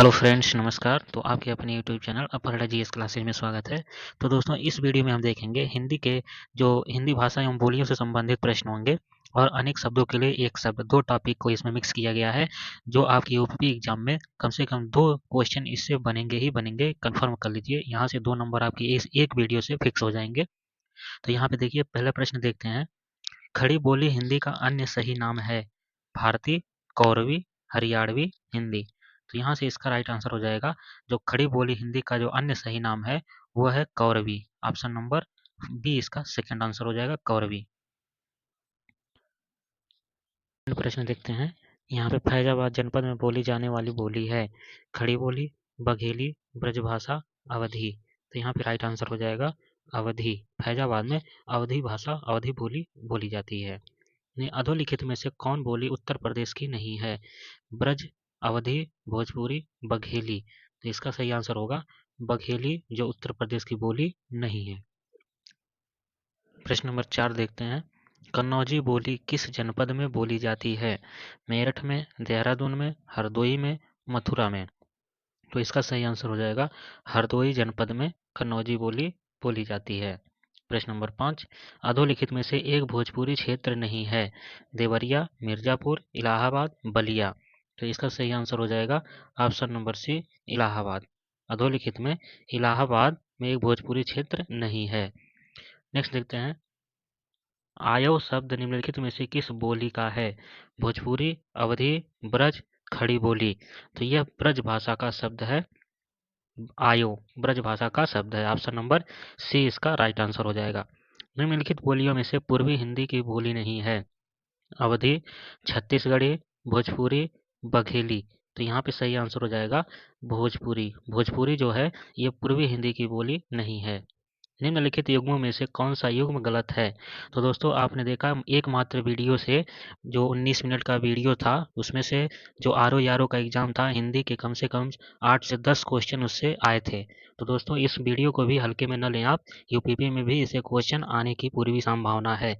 Hello friends, नमस्कार। तो आपके अपने यूट्यूब चैनल अपहर्णा जीएस क्लासेज में स्वागत है। तो दोस्तों, इस वीडियो में हम देखेंगे हिंदी के जो हिंदी भाषा एवं बोलियों से संबंधित प्रश्न होंगे और अनेक शब्दों के लिए एक शब्द, दो टॉपिक को इसमें मिक्स किया गया है जो आपकी यूपी एग्जाम में कम से कम 2 क्वेश्चन इससे बनेंगे ही बनेंगे। कंफर्म कर लीजिए, यहाँ से 2 नंबर आपकी इस एक वीडियो से फिक्स हो जाएंगे। तो यहाँ पे देखिए, पहला प्रश्न देखते हैं। खड़ी बोली हिंदी का अन्य सही नाम है भारतीय, कौरवी, हरियाणवी, हिंदी। तो यहाँ से इसका राइट आंसर हो जाएगा, जो खड़ी बोली हिंदी का जो अन्य सही नाम है वो है कौरवी। ऑप्शन नंबर बी इसका सेकंड आंसर हो जाएगा, कौरवी। प्रश्न देखते हैं। यहाँ पे फैजाबाद जनपद में बोली जाने वाली बोली है खड़ी बोली, बघेली, ब्रजभाषा, अवधी। तो यहाँ पे राइट आंसर हो जाएगा अवधी। फैजाबाद में अवधी भाषा, अवधी बोली बोली जाती है। अधोलिखित में से कौन बोली उत्तर प्रदेश की नहीं है? ब्रज, अवधी, भोजपुरी, बघेली। तो इसका सही आंसर होगा बघेली, जो उत्तर प्रदेश की बोली नहीं है। प्रश्न नंबर 4 देखते हैं। कन्नौजी बोली किस जनपद में बोली जाती है? मेरठ में, देहरादून में, हरदोई में, मथुरा में। तो इसका सही आंसर हो जाएगा हरदोई जनपद में कन्नौजी बोली बोली जाती है। प्रश्न नंबर 5। अधोलिखित में से एक भोजपुरी क्षेत्र नहीं है? देवरिया, मिर्जापुर, इलाहाबाद, बलिया। तो इसका सही आंसर हो जाएगा ऑप्शन नंबर सी, इलाहाबाद। अधोलिखित में इलाहाबाद में एक भोजपुरी क्षेत्र नहीं है। नेक्स्ट देखते हैं। आयव शब्द निम्नलिखित में से किस बोली का है? भोजपुरी, अवधी, ब्रज, खड़ी बोली। तो यह ब्रज भाषा का शब्द है। आयो ब्रज भाषा का शब्द है। ऑप्शन नंबर सी इसका राइट आंसर हो जाएगा। निम्नलिखित बोलियों में से पूर्वी हिंदी की बोली नहीं है? अवधी, छत्तीसगढ़ी, भोजपुरी, बघेली। तो यहाँ पे सही आंसर हो जाएगा भोजपुरी। भोजपुरी जो है ये पूर्वी हिंदी की बोली नहीं है। निम्नलिखित युग्मों में से कौन सा युग्म गलत है? तो दोस्तों, आपने देखा एकमात्र वीडियो से, जो 19 मिनट का वीडियो था उसमें से जो आर ओ का एग्जाम था हिंदी के, कम से कम 8 से 10 क्वेश्चन उससे आए थे। तो दोस्तों, इस वीडियो को भी हल्के में न लें आप। यूपीपी में भी इसे क्वेश्चन आने की पूरी संभावना है।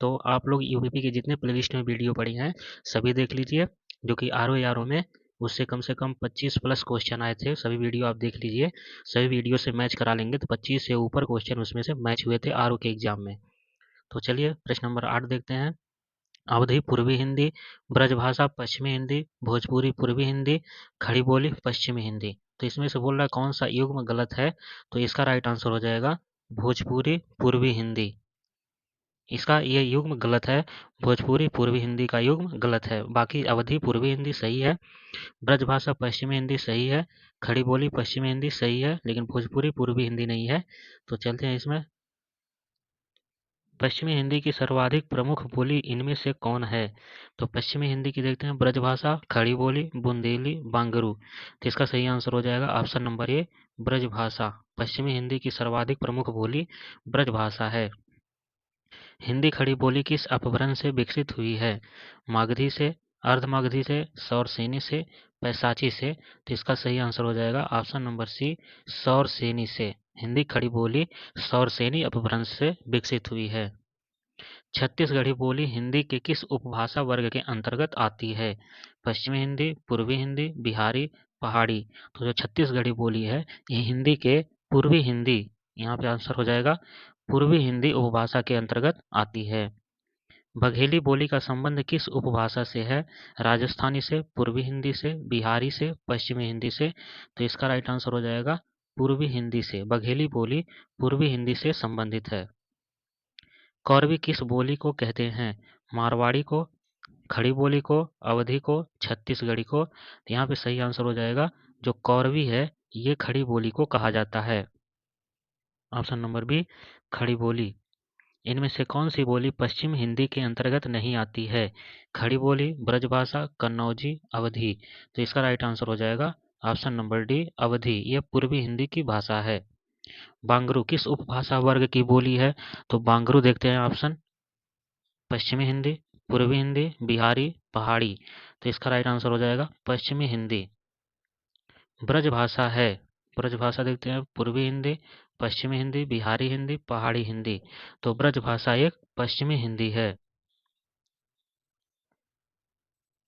तो आप लोग यूपीपी के जितने प्लेलिस्ट में वीडियो पड़ी हैं सभी देख लीजिए, जो कि आर ओ में उससे कम से कम 25 प्लस क्वेश्चन आए थे। सभी वीडियो आप देख लीजिए, सभी वीडियो से मैच करा लेंगे तो 25 से ऊपर क्वेश्चन उसमें से मैच हुए थे आर के एग्जाम में। तो चलिए प्रश्न नंबर 8 देखते हैं। अवधी पूर्वी हिंदी, ब्रजभाषा पश्चिमी हिंदी, भोजपुरी पूर्वी हिंदी, खड़ी बोली पश्चिमी हिंदी। तो इसमें से बोल रहा है कौन सा युग्म गलत है? तो इसका राइट आंसर हो जाएगा भोजपुरी पूर्वी हिंदी। इसका ये युग्म गलत है। भोजपुरी पूर्वी हिंदी का युग्म गलत है। बाकी अवधी पूर्वी हिंदी सही है, ब्रजभाषा पश्चिमी हिंदी सही है, खड़ी बोली पश्चिमी हिंदी सही है, लेकिन भोजपुरी पूर्वी हिंदी नहीं है। तो चलते हैं इसमें। पश्चिमी हिंदी की सर्वाधिक प्रमुख बोली इनमें से कौन है? तो पश्चिमी हिंदी की देखते हैं, ब्रजभाषा, खड़ी बोली, बुंदेली, बांगरू। तो इसका सही आंसर हो जाएगा ऑप्शन नंबर ए, ब्रजभाषा। पश्चिमी हिंदी की सर्वाधिक प्रमुख बोली ब्रजभाषा है। हिंदी खड़ी बोली किस अपभ्रंश से विकसित हुई है? मागधी से, अर्धमागधी से, सौरसेनी से, पैसाची से। तो इसका सही आंसर हो जाएगा ऑप्शन नंबर सी, सौरसेनी से। हिंदी खड़ी बोली सौरसेनी अपभ्रंश से विकसित हुई है। छत्तीसगढ़ी बोली हिंदी के किस उपभाषा वर्ग के अंतर्गत आती है? पश्चिमी हिंदी, पूर्वी हिंदी, बिहारी, पहाड़ी। तो जो छत्तीसगढ़ी बोली है ये हिंदी के पूर्वी हिंदी, यहाँ पे आंसर हो जाएगा पूर्वी हिंदी उपभाषा के अंतर्गत आती है। बघेली बोली का संबंध किस उपभाषा से है? राजस्थानी से, पूर्वी हिंदी से, बिहारी से, पश्चिमी हिंदी से। तो इसका राइट आंसर हो जाएगा पूर्वी हिंदी से। बघेली बोली पूर्वी हिंदी से संबंधित है। कौरवी किस बोली को कहते हैं? मारवाड़ी को, खड़ी बोली को, अवधी को, छत्तीसगढ़ी को। तो यहाँ पे सही आंसर हो जाएगा जो कौरवी है ये खड़ी बोली को कहा जाता है। ऑप्शन नंबर बी, खड़ी बोली। इनमें से कौन सी बोली पश्चिम हिंदी के अंतर्गत नहीं आती है? खड़ी बोली, ब्रजभाषा, कन्नौजी, अवधी। तो इसका राइट आंसर हो जाएगा ऑप्शन नंबर डी, अवधी। यह पूर्वी हिंदी की भाषा है। बांगरू किस उपभाषा वर्ग की बोली है? तो बांगरू देखते हैं ऑप्शन, पश्चिमी हिंदी, पूर्वी हिंदी, बिहारी, पहाड़ी। तो इसका राइट आंसर हो जाएगा पश्चिमी हिंदी। ब्रजभाषा है, ब्रजभाषा देखते हैं, पूर्वी हिंदी, पश्चिमी हिंदी, बिहारी हिंदी, पहाड़ी हिंदी। तो ब्रजभाषा एक पश्चिमी हिंदी है।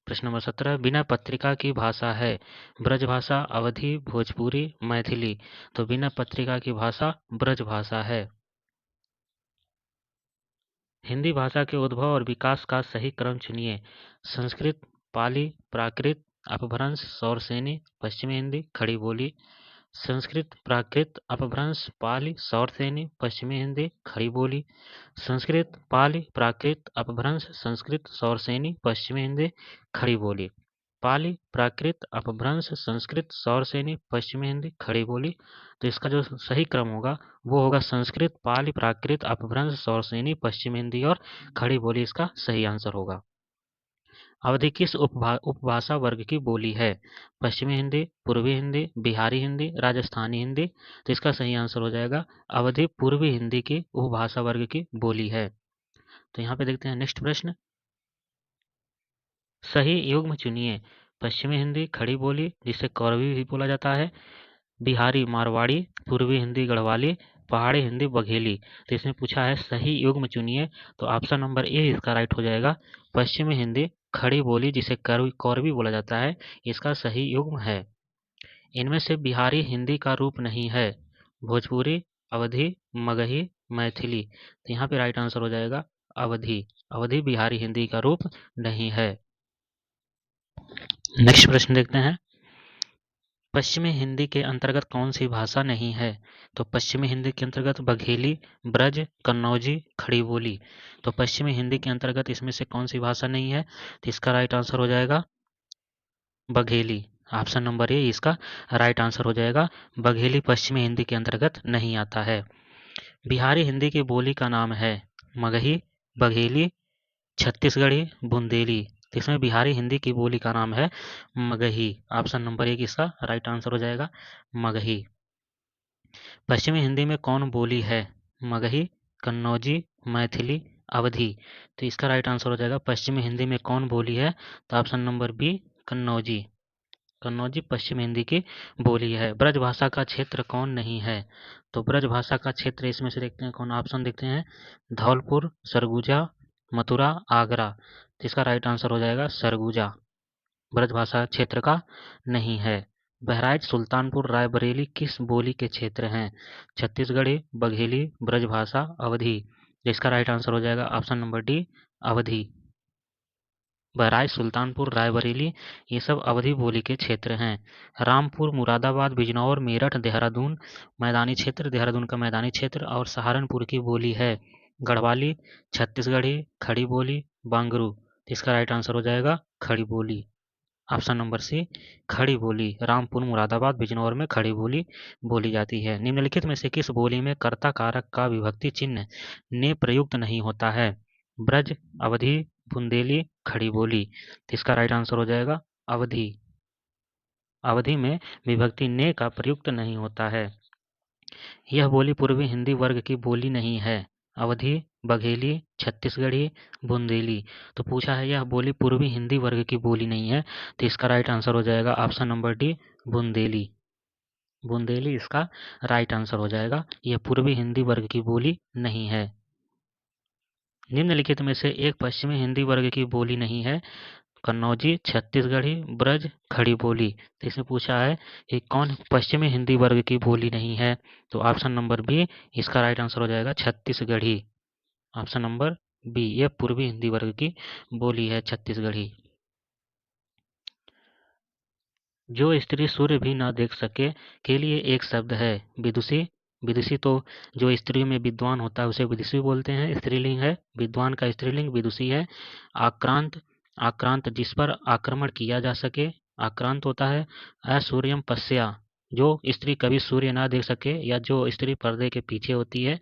प्रश्न नंबर 17 बिना पत्रिका की भाषा है ब्रजभाषा, अवधी, भोजपुरी, मैथिली। तो बिना पत्रिका की भाषा ब्रजभाषा है। हिंदी भाषा के उद्भव और विकास का सही क्रम चुनिए। संस्कृत, पाली, प्राकृत, अपभ्रंश, सौरसेनी, पश्चिमी हिंदी, खड़ी बोली। संस्कृत, प्राकृत, अपभ्रंश, पाली, सौरसेनी, पश्चिमी हिंदी, खड़ी बोली। संस्कृत, पाली, प्राकृत, अपभ्रंश, संस्कृत, सौरसेनी, पश्चिमी हिंदी, खड़ी बोली। पाली, प्राकृत, अपभ्रंश, संस्कृत, सौरसेनी, पश्चिमी हिंदी, खड़ी बोली। तो इसका जो सही क्रम होगा वो होगा संस्कृत, पाली, प्राकृत, अपभ्रंश, सौरसेनी, पश्चिमी हिंदी और खड़ी बोली इसका सही आंसर होगा। अवधी किस उपभाषा वर्ग की बोली है? पश्चिमी हिंदी, पूर्वी हिंदी, बिहारी हिंदी, राजस्थानी हिंदी। तो इसका सही आंसर हो जाएगा अवधी पूर्वी हिंदी की उपभाषा वर्ग की बोली है। तो यहाँ पे देखते हैं नेक्स्ट प्रश्न। सही युग्म चुनिए। पश्चिमी हिंदी खड़ी बोली जिसे कौरवी भी बोला जाता है, बिहारी मारवाड़ी, पूर्वी हिंदी गढ़वाली, पहाड़ी हिंदी बघेली। तो इसमें पूछा है सही युग्म चुनिए, तो ऑप्शन नंबर ए इसका राइट हो जाएगा। पश्चिमी हिंदी खड़ी बोली जिसे कौरवी बोला जाता है, इसका सही युग्म है। इनमें से बिहारी हिंदी का रूप नहीं है। भोजपुरी, अवधी, मगही, मैथिली। तो यहाँ पे राइट आंसर हो जाएगा अवधी। अवधी बिहारी हिंदी का रूप नहीं है। नेक्स्ट प्रश्न देखते हैं। पश्चिमी हिंदी के अंतर्गत कौन सी भाषा नहीं है? तो पश्चिमी हिंदी के अंतर्गत बघेली, ब्रज, कन्नौजी, खड़ी बोली। तो पश्चिमी हिंदी के अंतर्गत इसमें से कौन सी भाषा नहीं है? तो इसका राइट आंसर हो जाएगा बघेली। ऑप्शन नंबर ए इसका राइट आंसर हो जाएगा। बघेली पश्चिमी हिंदी के अंतर्गत नहीं आता है। बिहारी हिंदी की बोली का नाम है मगही, बघेली, छत्तीसगढ़ी, बुंदेली। तो इसमें बिहारी हिंदी की बोली का नाम है मगही। ऑप्शन नंबर एक इसका राइट आंसर हो जाएगा मगही। पश्चिमी हिंदी में कौन बोली है? मगही, कन्नौजी, मैथिली, अवधी। तो इसका राइट आंसर हो जाएगा पश्चिमी हिंदी में कौन बोली है? तो option number B Kannauji. Kannauji पश्चिम हिंदी की बोली है। ब्रज भाषा का क्षेत्र कौन नहीं है? तो ब्रज भाषा का क्षेत्र इसमें से देखते हैं कौन, ऑप्शन देखते हैं धौलपुर, सरगुजा, मथुरा, आगरा। तो इसका राइट आंसर हो जाएगा सरगुजा। ब्रज भाषा क्षेत्र का नहीं है। बहराइच, सुल्तानपुर, रायबरेली किस बोली के क्षेत्र हैं? छत्तीसगढ़ी, बघेली, ब्रजभाषा, अवधी। जिसका राइट आंसर हो जाएगा ऑप्शन नंबर डी अवधी। बहराइच, सुल्तानपुर, रायबरेली ये सब अवधी बोली के क्षेत्र हैं। रामपुर, मुरादाबाद, बिजनौर, मेरठ, देहरादून मैदानी क्षेत्र, देहरादून का मैदानी क्षेत्र और सहारनपुर की बोली है गढ़वाली, छत्तीसगढ़ी, खड़ी बोली, बांगरू। इसका राइट आंसर हो जाएगा खड़ी बोली। ऑप्शन नंबर सी खड़ी बोली। रामपुर, मुरादाबाद, बिजनौर में खड़ी बोली बोली जाती है। निम्नलिखित में से किस बोली में कर्ता कारक का विभक्ति चिन्ह ने प्रयुक्त नहीं होता है? ब्रज, अवधी, बुंदेली, खड़ी बोली। तो इसका राइट आंसर हो जाएगा अवधी। अवधि में विभक्ति ने का प्रयुक्त नहीं होता है। यह बोली पूर्वी हिंदी वर्ग की बोली नहीं है। अवधी, बघेली, छत्तीसगढ़ी, बुंदेली। तो पूछा है यह बोली पूर्वी हिंदी वर्ग की बोली नहीं है, तो इसका राइट आंसर हो जाएगा option number D Bundeli. Bundeli इसका राइट आंसर हो जाएगा। यह पूर्वी हिंदी वर्ग की बोली नहीं है। निम्नलिखित में से एक पश्चिमी हिंदी वर्ग की बोली नहीं है। कन्नौजी, छत्तीसगढ़ी, ब्रज, खड़ी बोली। तो इसमें पूछा है कि कौन पश्चिमी हिंदी वर्ग की बोली नहीं है, तो ऑप्शन नंबर बी इसका राइट आंसर हो जाएगा छत्तीसगढ़ी। ऑप्शन नंबर बी ये पूर्वी हिंदी वर्ग की बोली है छत्तीसगढ़ी। जो स्त्री सूर्य भी न देख सके के लिए एक शब्द है विदुषी। विदुषी तो जो स्त्रियों में विद्वान होता है उसे विदुषी बोलते हैं, स्त्रीलिंग है। विद्वान का स्त्रीलिंग विदुषी है। आक्रांत, आक्रांत जिस पर आक्रमण किया जा सके आक्रांत होता है। असूर्यम पश्या जो स्त्री कभी सूर्य ना देख सके या जो स्त्री पर्दे के पीछे होती है।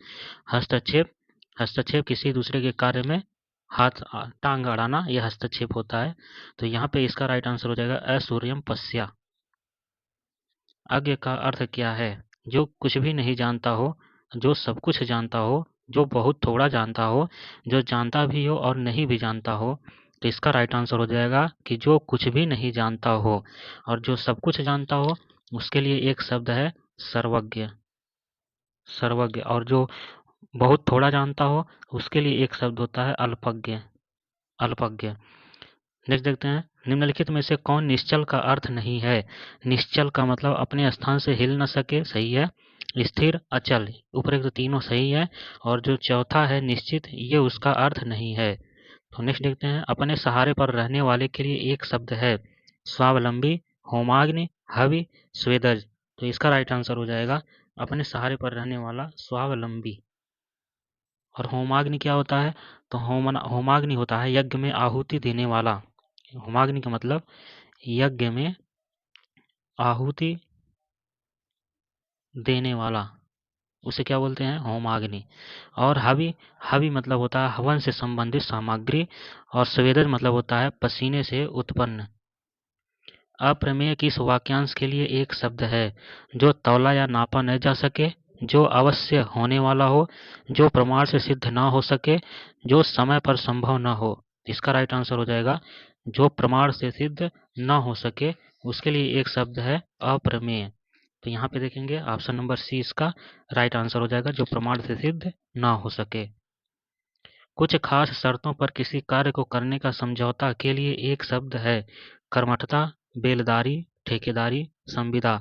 हस्तक्षेप, हस्तक्षेप किसी दूसरे के कार्य में हाथ टांग अड़ाना यह हस्तक्षेप होता है। तो यहाँ पे इसका राइट आंसर हो जाएगा असूर्यम पश्या। अज्ञ का अर्थ क्या है? जो कुछ भी नहीं जानता हो, जो सब कुछ जानता हो, जो बहुत थोड़ा जानता हो, जो जानता भी हो और नहीं भी जानता हो। तो इसका राइट आंसर हो जाएगा कि जो कुछ भी नहीं जानता हो और जो सब कुछ जानता हो उसके लिए एक शब्द है सर्वज्ञ। सर्वज्ञ। और जो बहुत थोड़ा जानता हो उसके लिए एक शब्द होता है अल्पज्ञ। अल्पज्ञ। नेक्स्ट देखते हैं निम्नलिखित में से कौन निश्चल का अर्थ नहीं है? निश्चल का मतलब अपने स्थान से हिल न सके, सही है। स्थिर, अचल, उपरोक्त तीनों सही है। और जो चौथा है निश्चित, ये उसका अर्थ नहीं है। तो नेक्स्ट देखते हैं, अपने सहारे पर रहने वाले के लिए एक शब्द है। स्वावलंबी, होमाग्नि, हवि, स्वेदज। तो इसका राइट आंसर हो जाएगा अपने सहारे पर रहने वाला स्वावलंबी। और होमाग्नि क्या होता है? तो होमाग्नि होता है यज्ञ में आहुति देने वाला। होमाग्नि का मतलब यज्ञ में आहुति देने वाला, उसे क्या बोलते हैं? होमाग्नि। और हवि, हवि मतलब होता है हवन से संबंधित सामग्री। और स्वेदज मतलब होता है पसीने से उत्पन्न। अप्रमेय किस वाक्यांश के लिए एक शब्द है? जो तौला या नापा न जा सके, जो अवश्य होने वाला हो, जो प्रमाण से सिद्ध ना हो सके, जो समय पर संभव न हो। इसका राइट आंसर हो जाएगा जो प्रमाण से सिद्ध न हो सके, उसके लिए एक शब्द है अप्रमेय। तो यहाँ पे देखेंगे ऑप्शन नंबर सी इसका राइट आंसर हो जाएगा, जो प्रमाण से सिद्ध ना हो सके। कुछ खास शर्तों पर किसी कार्य को करने का समझौता के लिए एक शब्द है। कर्मठता, बेलदारी, ठेकेदारी, संविदा।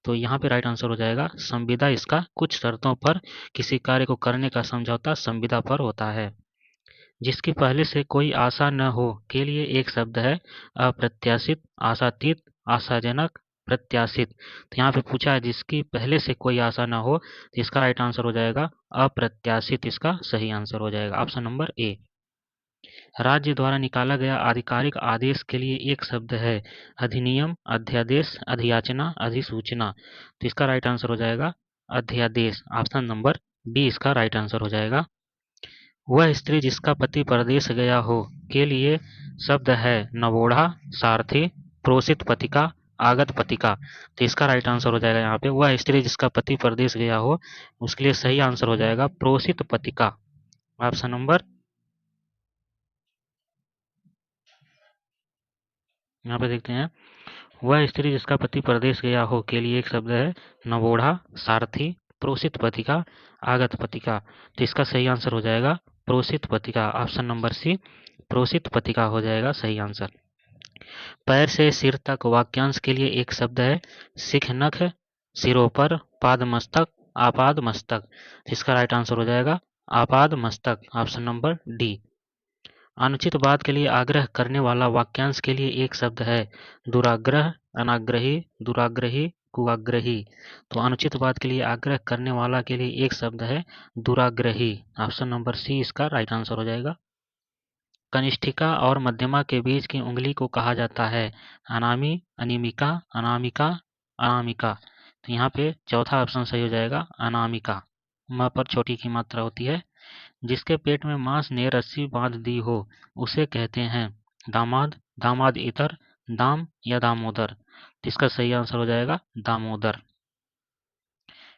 तो यहाँ पे राइट आंसर हो जाएगा संविदा। इसका कुछ शर्तों पर किसी कार्य को करने का समझौता संविदा पर होता है। जिसकी पहले से कोई आशा न हो के लिए एक शब्द है अप्रत्याशित, आशातीत, आशाजनक, प्रत्याशित। तो यहाँ पे पूछा है जिसकी पहले से कोई आशा ना हो, तो इसका राइट आंसर हो जाएगा अप्रत्याशित। इसका सही आंसर हो जाएगा ऑप्शन नंबर ए। राज्य द्वारा निकाला गया आधिकारिक आदेश के लिए एक शब्द है। अधिनियम, अध्यादेश, अधियाचना, अधिसूचना। तो इसका राइट आंसर हो जाएगा अध्यादेश। ऑप्शन नंबर बी इसका राइट आंसर हो जाएगा। वह स्त्री जिसका पति परदेश गया हो के लिए शब्द है नवोढ़ा, सारथी, प्रोषित पतिका, आगत पतिका। तो इसका राइट आंसर हो जाएगा यहाँ पे वह स्त्री जिसका पति परदेश गया हो, उसके लिए सही आंसर हो जाएगा प्रोषित पतिका। ऑप्शन नंबर यहाँ पे देखते हैं, वह स्त्री जिसका पति परदेश गया हो के लिए एक शब्द है नवोढ़ा, सारथी, प्रोषित पतिका, आगत पतिका। तो इसका सही आंसर हो जाएगा प्रोषित पतिका। ऑप्शन नंबर सी प्रोषित पतिका हो जाएगा सही आंसर। पैर से सिर तक वाक्यांश के लिए एक शब्द है शिख नख, सिरों पर, पाद मस्तक, आपाद मस्तक। इसका राइट आंसर हो जाएगा आपाद मस्तक। Option number D. अनुचित बात के लिए आग्रह करने वाला वाक्यांश के लिए एक शब्द है दुराग्रह, अनाग्रही, दुराग्रही, कुआग्रही। तो अनुचित बात के लिए आग्रह करने वाला के लिए एक शब्द है दुराग्रही। ऑप्शन नंबर सी इसका राइट आंसर हो जाएगा। कनिष्ठिका और मध्यमा के बीच की उंगली को कहा जाता है अनामी, अनिमिका, अनामिका, अनामिका। तो यहाँ पे चौथा ऑप्शन सही हो जाएगा अनामिका। म पर छोटी की मात्रा होती है। जिसके पेट में मांस ने रस्सी बांध दी हो उसे कहते हैं दामाद, दामाद इतर, दाम या दामोदर। इसका सही आंसर हो जाएगा दामोदर।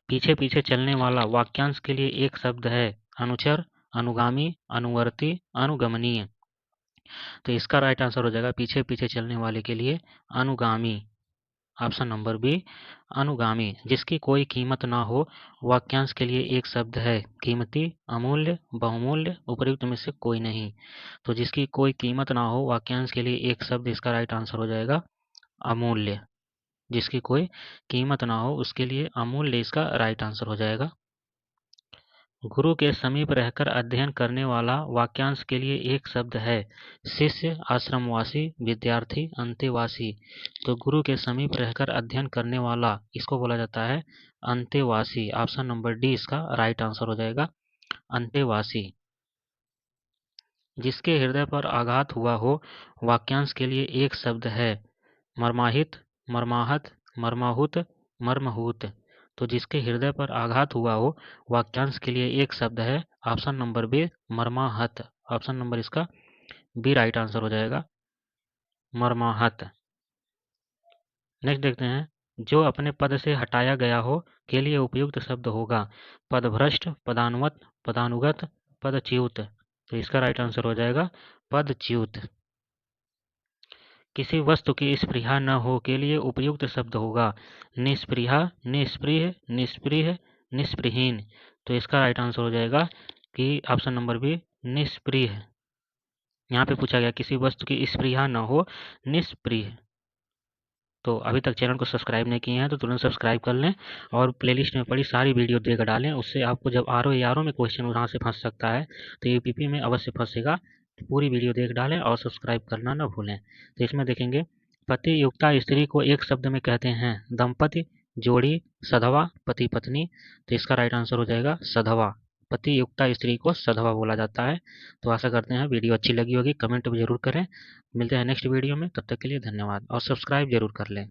पीछे पीछे चलने वाला वाक्यांश के लिए एक शब्द है अनुचर, अनुगामी, अनुवर्ती, अनुगमनीय। तो इसका राइट आंसर हो जाएगा पीछे पीछे चलने वाले के लिए अनुगामी। ऑप्शन नंबर बी अनुगामी। जिसकी कोई कीमत ना हो वाक्यांश के लिए एक शब्द है कीमती, अमूल्य, बहुमूल्य, उपर्युक्त में से कोई नहीं। तो जिसकी कोई कीमत ना हो वाक्यांश के लिए एक शब्द, इसका राइट आंसर हो जाएगा अमूल्य। जिसकी कोई कीमत ना हो उसके लिए अमूल्य इसका राइट आंसर हो जाएगा। गुरु के समीप रहकर अध्ययन करने वाला वाक्यांश के लिए एक शब्द है शिष्य, आश्रमवासी, विद्यार्थी, अंतेवासी। तो गुरु के समीप रहकर अध्ययन करने वाला इसको बोला जाता है अंतेवासी। ऑप्शन नंबर डी इसका राइट आंसर हो जाएगा अंतेवासी। जिसके हृदय पर आघात हुआ हो वाक्यांश के लिए एक शब्द है मर्माहित, मर्माहत, मर्माहुत, मर्महूत। तो जिसके हृदय पर आघात हुआ हो वाक्यांश के लिए एक शब्द है ऑप्शन नंबर बी मर्माहत। ऑप्शन नंबर इसका बी राइट आंसर हो जाएगा मर्माहत। नेक्स्ट देखते हैं, जो अपने पद से हटाया गया हो के लिए उपयुक्त शब्द होगा पदभ्रष्ट, पदानुगत, पदानुगत, पदच्युत। तो इसका राइट आंसर हो जाएगा पदच्युत। किसी वस्तु की स्पृहा न हो के लिए उपयुक्त शब्द होगा निस्पृहा, निस्पृह, निस्पृह, निस्पृहीन। तो इसका राइट आंसर हो जाएगा कि ऑप्शन नंबर बी निस्पृह। यहाँ पे पूछा गया किसी वस्तु की स्पृहा न हो, निष्पृह। तो अभी तक चैनल को सब्सक्राइब नहीं किए हैं तो तुरंत सब्सक्राइब कर लें और प्लेलिस्ट में पड़ी सारी वीडियो देख डालें। उससे आपको जब आर ओ या आर ओ में क्वेश्चन वहाँ से फंस सकता है तो यूपीपी में अवश्य फंसेगा। तो पूरी वीडियो देख डालें और सब्सक्राइब करना न भूलें। तो इसमें देखेंगे पति युक्ता स्त्री को एक शब्द में कहते हैं दंपति, जोड़ी, सधवा, पति पत्नी। तो इसका राइट आंसर हो जाएगा सधवा। पति युक्ता स्त्री को सधवा बोला जाता है। तो आशा करते हैं वीडियो अच्छी लगी होगी, कमेंट जरूर करें। मिलते हैं नेक्स्ट वीडियो में, तब तक के लिए धन्यवाद और सब्सक्राइब जरूर कर लें।